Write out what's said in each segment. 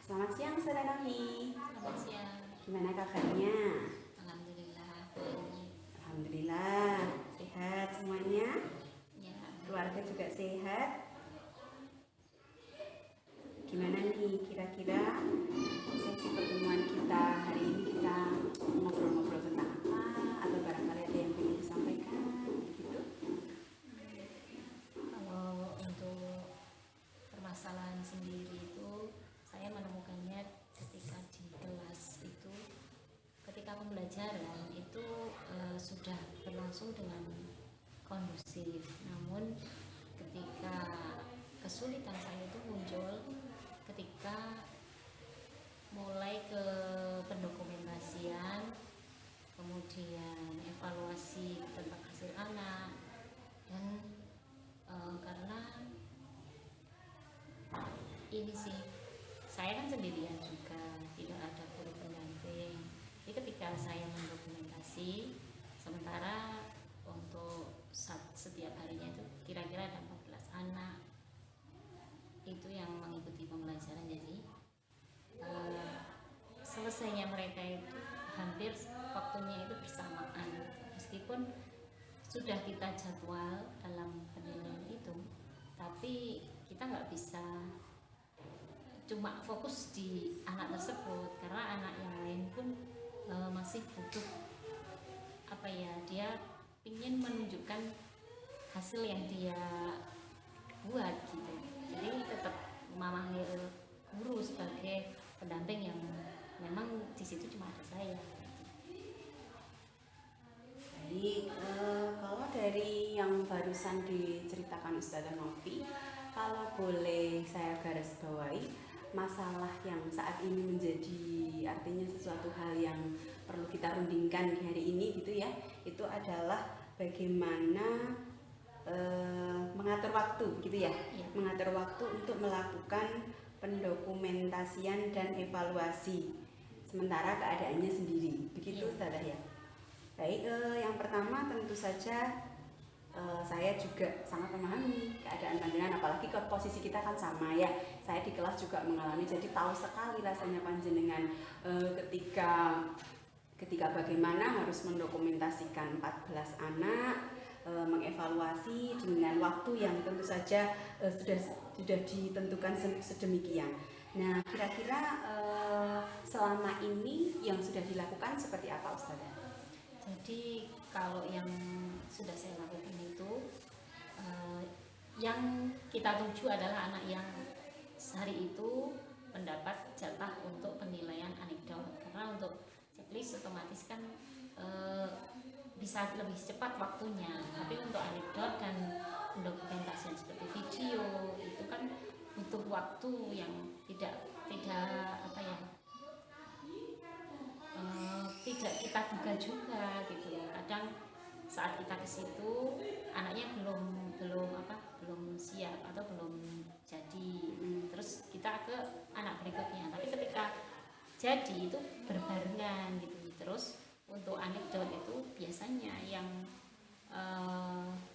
Selamat siang, Saudara Nafi. Selamat siang. Gimana kabarnya? Alhamdulillah baik. Alhamdulillah, sehat semuanya. Ya, Keluarga juga sehat. Gimana nih kira-kira sesi pertemuan kita hari ini, kita ngobrol-ngobrol tentang apa? Atau barangkali ada yang ingin disampaikan gitu? kalau untuk permasalahan sendiri itu saya menemukannya ketika di kelas itu, ketika pembelajaran itu sudah berlangsung dengan kondusif. Namun ketika kesulitan saya itu muncul ketika mulai ke pendokumentasian, kemudian evaluasi tentang hasil anak, dan karena ini sih saya kan sendirian juga, tidak ada guru pendamping. Jadi ketika saya mendokumentasi, sementara untuk setiap harinya itu kira-kira ada 14 anak itu yang mengikuti pembelajaran. Jadi selesainya mereka itu hampir waktunya itu bersamaan, meskipun sudah kita jadwal dalam penilaian itu, tapi kita nggak bisa cuma fokus di anak tersebut, karena anak yang lain pun masih butuh apa ya, dia ingin menunjukkan hasil yang dia buat gitu. Jadi tetap memanggil guru sebagai pendamping yang memang di situ cuma ada saya. Baik, kalau dari yang barusan diceritakan Ustazah Novi, kalau boleh saya garis bawahi, masalah yang saat ini menjadi artinya sesuatu hal yang perlu kita rundingkan di hari ini gitu ya, itu adalah bagaimana mengatur waktu gitu ya, mengatur waktu untuk melakukan pendokumentasian dan evaluasi sementara keadaannya sendiri, begitu Ustazah ya. Baik, yang pertama tentu saja saya juga sangat memahami keadaan panjenengan, apalagi ke posisi kita kan sama ya. Saya di kelas juga mengalami, jadi tahu sekali rasanya panjenengan ketika bagaimana harus mendokumentasikan 14 anak, mengevaluasi dengan waktu yang tentu saja sudah ditentukan sedemikian. Nah, kira-kira selama ini yang sudah dilakukan seperti apa, Ustazah? Jadi kalau yang sudah saya lakukan itu yang kita tuju adalah anak yang sehari itu mendapat jatah untuk penilaian anekdot, karena untuk checklist otomatis kan bisa lebih cepat waktunya, tapi untuk anekdot dan dokumentasi seperti video itu kan butuh waktu yang tidak apa ya, tidak kita duga juga gitu ya. Kadang saat kita ke situ anaknya belum siap atau belum jadi, terus kita ke anak berikutnya, tapi ketika jadi itu berbarengan gitu. Terus untuk anekdot itu biasanya yang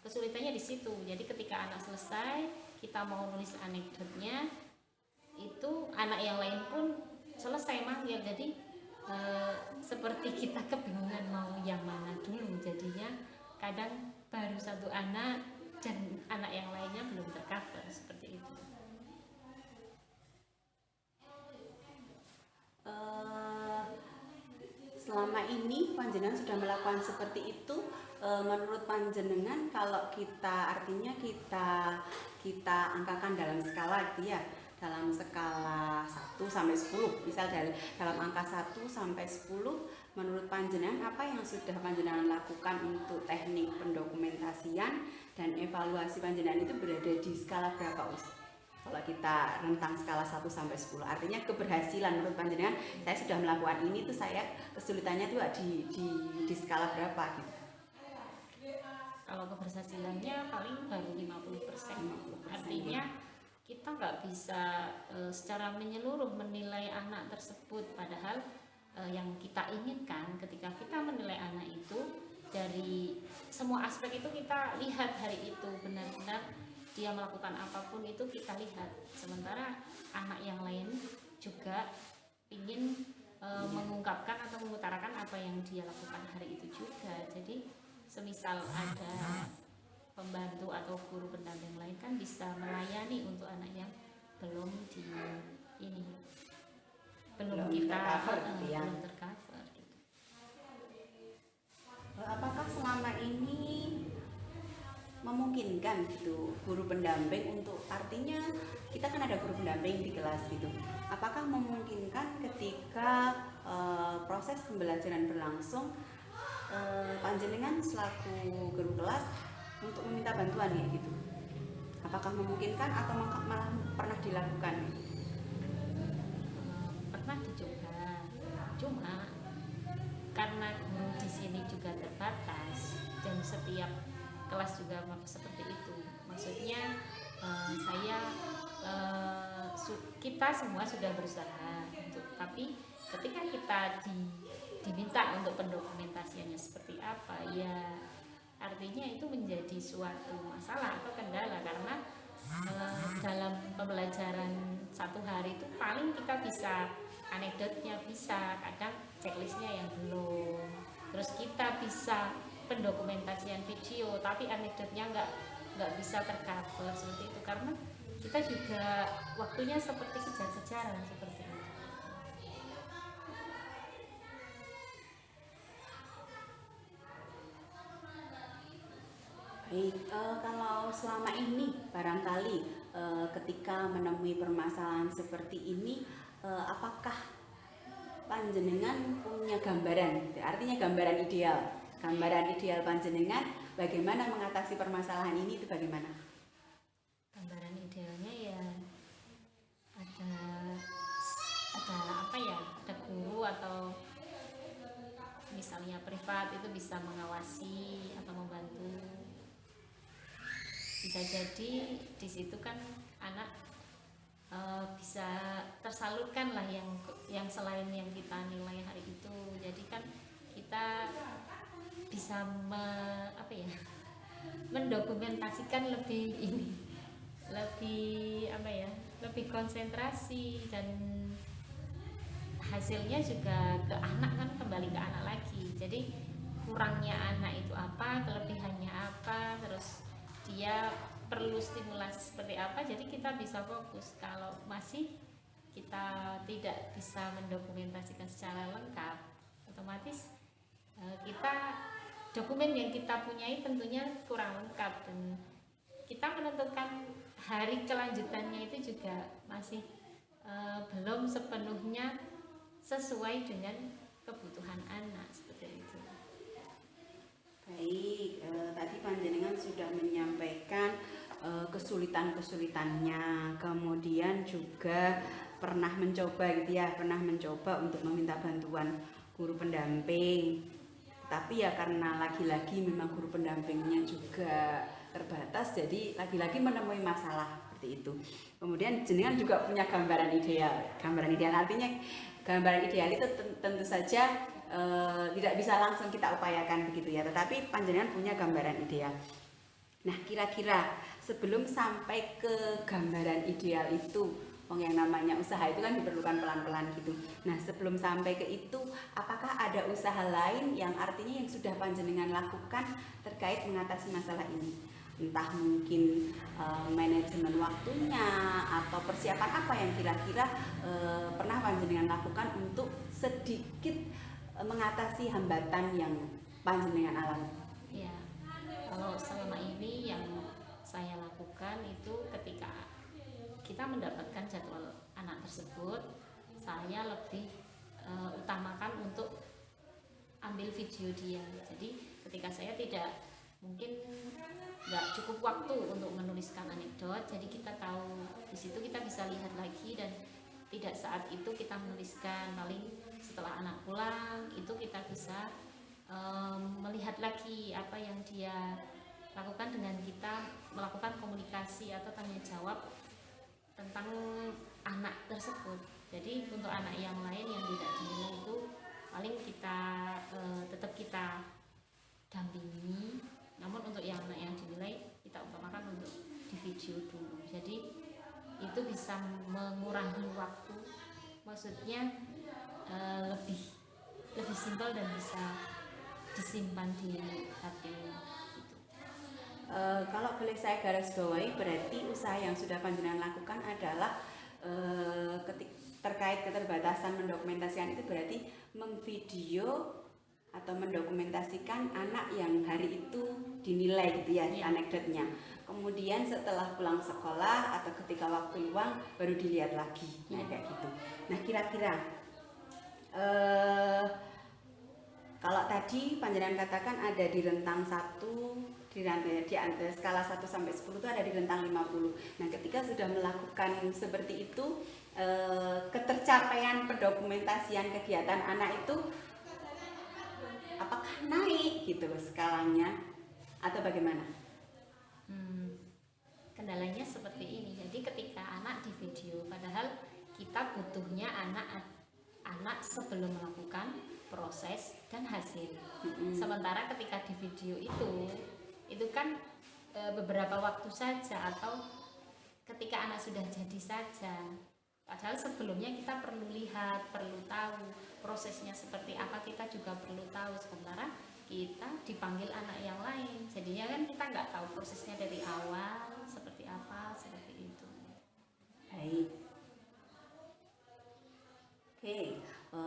kesulitannya di situ. Jadi ketika anak selesai, kita mau nulis anekdotnya, itu anak yang lain pun selesai manggil. Jadi seperti kita kebingungan mau yang mana dulu. Jadinya kadang baru satu anak dan anak yang lainnya belum tercover, seperti itu. Selama ini panjenengan sudah melakukan seperti itu. Menurut panjenengan, kalau kita artinya kita angkakan dalam skala gitu ya, dalam skala 1 sampai 10, misal dalam angka 1 sampai 10, menurut panjenengan apa yang sudah panjenengan lakukan untuk teknik pendokumentasian dan evaluasi panjenengan itu berada di skala berapa, Ustaz? Kalau kita rentang skala 1 sampai 10, artinya keberhasilan menurut panjenengan, saya sudah melakukan ini tuh, saya kesulitannya tuh di skala berapa gitu. Kalau keberhasilannya paling baru 50%. Artinya kita nggak bisa secara menyeluruh menilai anak tersebut, padahal yang kita inginkan ketika kita menilai anak itu dari semua aspek itu kita lihat hari itu benar-benar dia melakukan apapun itu kita lihat. Sementara anak yang lain juga ingin mengungkapkan atau mengutarakan apa yang dia lakukan hari itu juga. Jadi semisal ada pembantu atau guru pendamping lain kan bisa melayani untuk anak yang belum di ini belum kita tercover gitu ya. belum tercover gitu. Apakah selama ini memungkinkan gitu guru pendamping untuk, artinya kita kan ada guru pendamping di kelas gitu, apakah memungkinkan ketika proses pembelajaran berlangsung panjenengan selaku guru kelas untuk meminta bantuan ya gitu, apakah memungkinkan atau malah pernah dilakukan? Pernah dicoba, cuma karena guru di sini juga terbatas dan setiap kelas juga seperti itu. Maksudnya kita semua sudah berusaha untuk, tapi ketika kita diminta untuk pendokumentasiannya seperti apa, ya artinya itu menjadi suatu masalah atau kendala, karena dalam pembelajaran satu hari itu paling kita bisa anekdotnya, bisa kadang checklistnya yang belum, terus kita bisa pendokumentasian video tapi anekdotnya nggak bisa tercover seperti itu, karena kita juga waktunya seperti kejar-kejaran seperti itu. Baik, kalau selama ini barangkali ketika menemui permasalahan seperti ini, apakah panjenengan punya gambaran, artinya gambaran ideal panjenengan bagaimana mengatasi permasalahan ini itu bagaimana? Gambaran idealnya ya ada apa ya, ada guru atau misalnya privat itu bisa mengawasi atau membantu. Bisa jadi di situ kan anak bisa tersalurkan lah yang selain yang kita nilai hari itu. Jadi kan kita bisa mendokumentasikan lebih konsentrasi, dan hasilnya juga ke anak kan, kembali ke anak lagi. Jadi kurangnya anak itu apa, kelebihannya apa, terus dia perlu stimulasi seperti apa, jadi kita bisa fokus. Kalau masih kita tidak bisa mendokumentasikan secara lengkap, otomatis kita dokumen yang kita punyai tentunya kurang lengkap, dan kita menentukan hari kelanjutannya itu juga masih belum sepenuhnya sesuai dengan kebutuhan anak seperti itu. Baik, tadi panjenengan sudah menyampaikan kesulitan-kesulitannya, kemudian juga pernah mencoba untuk meminta bantuan guru pendamping, tapi ya karena lagi-lagi memang guru pendampingnya juga terbatas, jadi lagi-lagi menemui masalah seperti itu. Kemudian jenengan juga punya gambaran ideal artinya gambaran ideal itu tentu saja tidak bisa langsung kita upayakan begitu ya, tetapi panjenengan punya gambaran ideal. Nah, kira-kira sebelum sampai ke gambaran ideal itu, yang namanya usaha itu kan diperlukan pelan-pelan gitu. Nah, sebelum sampai ke itu, apakah ada usaha lain yang artinya yang sudah panjenengan lakukan terkait mengatasi masalah ini? Entah mungkin manajemen waktunya atau persiapan apa yang kira-kira pernah panjenengan lakukan untuk sedikit mengatasi hambatan yang panjenengan alami. Ya, kalau selama ini yang saya lakukan itu ketika kita mendapatkan jadwal anak tersebut, saya lebih utamakan untuk ambil video dia. Jadi ketika saya mungkin nggak cukup waktu untuk menuliskan anekdot, jadi kita tahu di situ kita bisa lihat lagi, dan tidak saat itu kita menuliskan, paling setelah anak pulang itu kita bisa melihat lagi apa yang dia lakukan dengan kita, melakukan komunikasi atau tanya jawab tentang anak tersebut. Jadi untuk anak yang lain yang tidak dinilai itu paling kita tetap kita dampingi, namun untuk yang anak yang dinilai kita utamakan untuk di video dulu. Jadi itu bisa mengurangi waktu maksudnya lebih simpel dan bisa disimpan di hati gitu. Kalau boleh saya garis bawahi, berarti usaha yang sudah panjenengan lakukan adalah terkait keterbatasan mendokumentasikan itu berarti memvideo atau mendokumentasikan anak yang hari itu dinilai gitu ya, anekdotnya. Kemudian setelah pulang sekolah atau ketika waktu luang baru dilihat lagi, nah kayak gitu. Nah kira-kira kalau tadi panjenengan katakan ada di rentang 1, di skala 1 sampai 10 itu ada di rentang 50. Nah, ketika sudah melakukan seperti itu, ketercapaian pendokumentasian kegiatan anak itu apakah naik gitu skalanya atau bagaimana? Kendalanya seperti ini. Jadi ketika anak di video, padahal kita butuhnya anak sebelum melakukan proses dan hasil. Sementara ketika di video itu kan beberapa waktu saja atau ketika anak sudah jadi saja. Padahal sebelumnya kita perlu lihat, perlu tahu prosesnya seperti apa, kita juga perlu tahu. Sementara kita dipanggil anak yang lain, jadinya kan kita nggak tahu prosesnya dari awal seperti apa, seperti itu. Baik. Oke,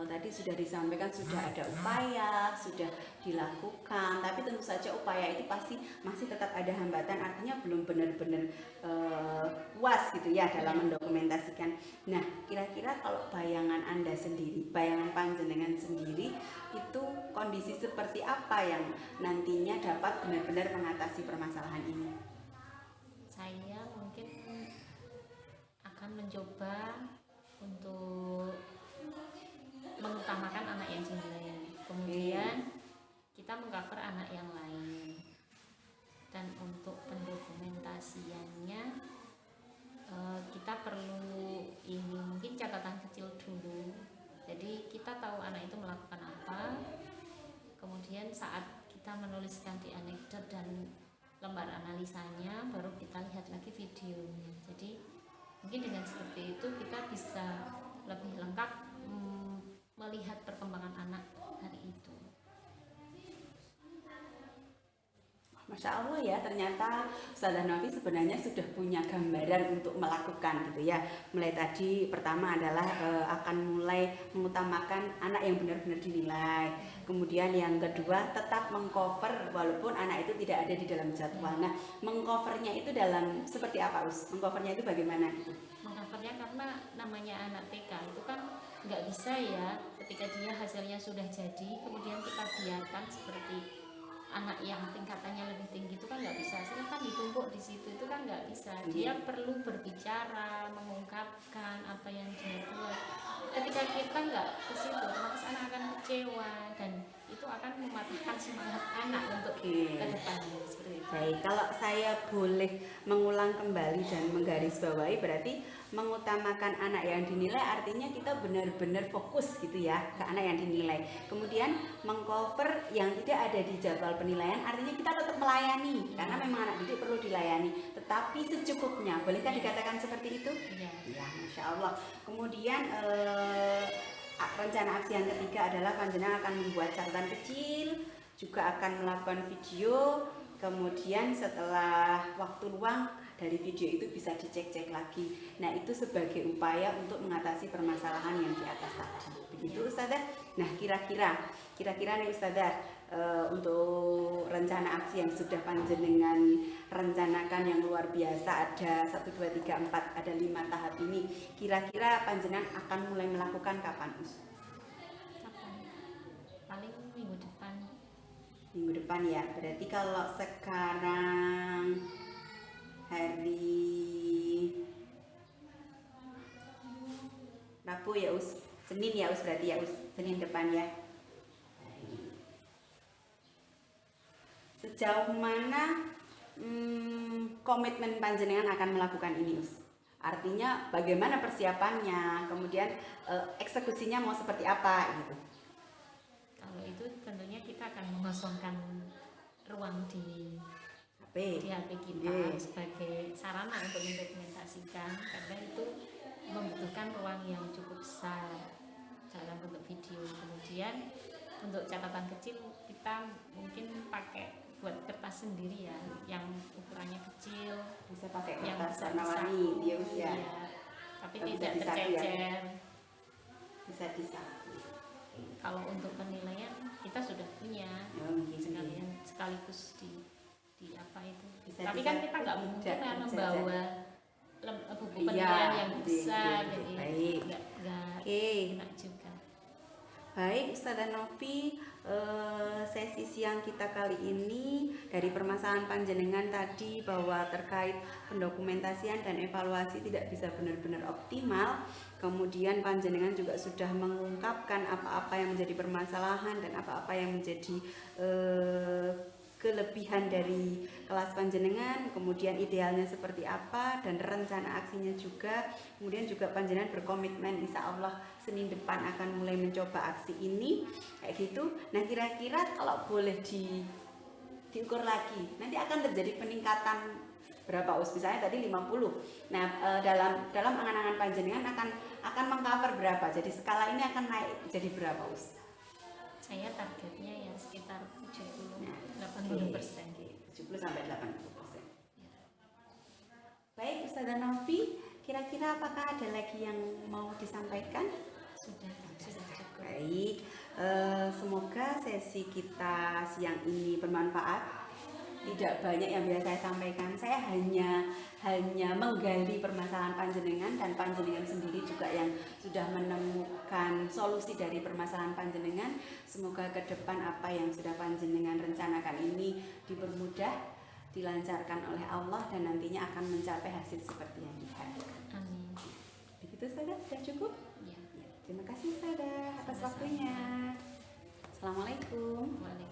tadi sudah disampaikan sudah ada upaya, sudah dilakukan, tapi tentu saja upaya itu pasti masih tetap ada hambatan, artinya belum benar-benar puas gitu ya dalam mendokumentasikan. Nah, kira-kira kalau bayangan Anda sendiri, bayangan panjenengan sendiri, itu kondisi seperti apa yang nantinya dapat benar-benar mengatasi permasalahan ini? Saya mungkin akan mencoba untuk mengutamakan anak yang dinilai, kemudian kita mengcover anak yang lain, dan untuk pendokumentasiannya kita perlu ini mungkin catatan kecil dulu. Jadi kita tahu anak itu melakukan apa, kemudian saat kita menuliskan di anekdot dan lembar analisanya baru kita lihat lagi videonya. Jadi mungkin dengan seperti itu kita bisa lebih lengkap melihat perkembangan anak hari itu. Masya Allah ya, ternyata Ustazah Novi sebenarnya sudah punya gambaran untuk melakukan gitu ya. Mulai tadi pertama adalah akan mulai mengutamakan anak yang benar-benar dinilai. Kemudian yang kedua tetap mengcover walaupun anak itu tidak ada di dalam jadwal. Nah, mengcovernya itu dalam seperti apa, Us? Mengcovernya itu bagaimana gitu? Mengcovernya karena namanya anak TK itu kan nggak bisa ya ketika dia hasilnya sudah jadi kemudian kita biarkan seperti anak yang tingkatannya lebih tinggi itu kan nggak bisa, silahkan ditumpuk di situ, itu kan nggak bisa. Dia perlu berbicara, mengungkapkan apa yang dia buat. Ketika kita nggak ke situ, otomatis anak akan kecewa dan itu akan mematahkan semangat anak untuk ke depannya. Baik, kalau saya boleh mengulang kembali dan menggarisbawahi, berarti mengutamakan anak yang dinilai artinya kita benar-benar fokus gitu ya ke anak yang dinilai. Kemudian mengcover yang tidak ada di jadwal penilaian artinya kita tetap melayani karena memang anak didik perlu dilayani, tetapi secukupnya. Bolehkah dikatakan seperti itu? Iya. Ya, Masya Allah. Kemudian rencana aksi yang ketiga adalah panjenengan akan membuat catatan kecil, juga akan melakukan video. Kemudian setelah waktu luang dari video itu bisa dicek-cek lagi. Nah, itu sebagai upaya untuk mengatasi permasalahan yang di atas tadi. Begitu Ustazah? Nah, kira-kira nih Ustazah, untuk rencana aksi yang sudah panjenengan rencanakan yang luar biasa, ada 1, 2, 3, 4, ada 5 tahap ini. Kira-kira panjenengan akan mulai melakukan kapan, Us? Kapan? Paling minggu depan. Minggu depan ya. Berarti kalau sekarang hari Rabu ya Us, Senin ya Us, berarti ya Us, Senin depan ya. Sejauh mana komitmen panjenengan akan melakukan ini Us? Artinya bagaimana persiapannya, kemudian eksekusinya mau seperti apa gitu? Kalau itu tentunya kita akan mengosongkan ruang di HP kita sebagai sarana untuk mendokumentasikan, karena itu membutuhkan ruang yang cukup besar dalam bentuk video. Kemudian untuk catatan kecil kita mungkin pakai buat kertas sendiri ya, yang ukurannya kecil, Bisa pakai yang kertas bisa warna-warni, Tius ya. iya, tapi Bisa tidak disapu ya. tercecer. Bisa disapu. Kalau untuk penilaian kita sudah punya, Oh, gitu. sekaligus di apa itu. Bisa Tapi kan disapu, kita nggak mungkin tidak kan tercecer. membawa buku Iya, penilaian yang iya, besar, iya, jadi baik. nggak Oke. enak juga. Baik, Ustazah Novi, sesi siang kita kali ini dari permasalahan panjenengan tadi bahwa terkait pendokumentasian dan evaluasi tidak bisa benar-benar optimal. Kemudian panjenengan juga sudah mengungkapkan apa-apa yang menjadi permasalahan dan apa-apa yang menjadi kelebihan dari kelas panjenengan, kemudian idealnya seperti apa dan rencana aksinya juga. Kemudian juga panjenengan berkomitmen insya Allah Senin depan akan mulai mencoba aksi ini kayak gitu. Nah, kira-kira kalau boleh diukur lagi, nanti akan terjadi peningkatan berapa Us? Misalnya tadi 50. Nah, dalam angan-angan panjenengan akan mengcover berapa? Jadi skala ini akan naik jadi berapa Us? Saya targetnya ya sekitar 70-80%. Nah, 70 sampai 80%. Baik, Ustazah Novi, kira-kira apakah ada lagi yang mau disampaikan? Sudah cukup. Baik, semoga sesi kita siang ini bermanfaat. Tidak banyak yang bisa saya sampaikan. Saya hanya menggali permasalahan panjenengan dan panjenengan sendiri juga yang sudah menemukan solusi dari permasalahan panjenengan. Semoga ke depan apa yang sudah panjenengan rencanakan ini dipermudah, dilancarkan oleh Allah dan nantinya akan mencapai hasil seperti yang diharapkan. Amin. Begitu saja, sudah cukup? Ya. Terima kasih Ustazah atas waktunya. Assalamualaikum. Waalaikumsalam.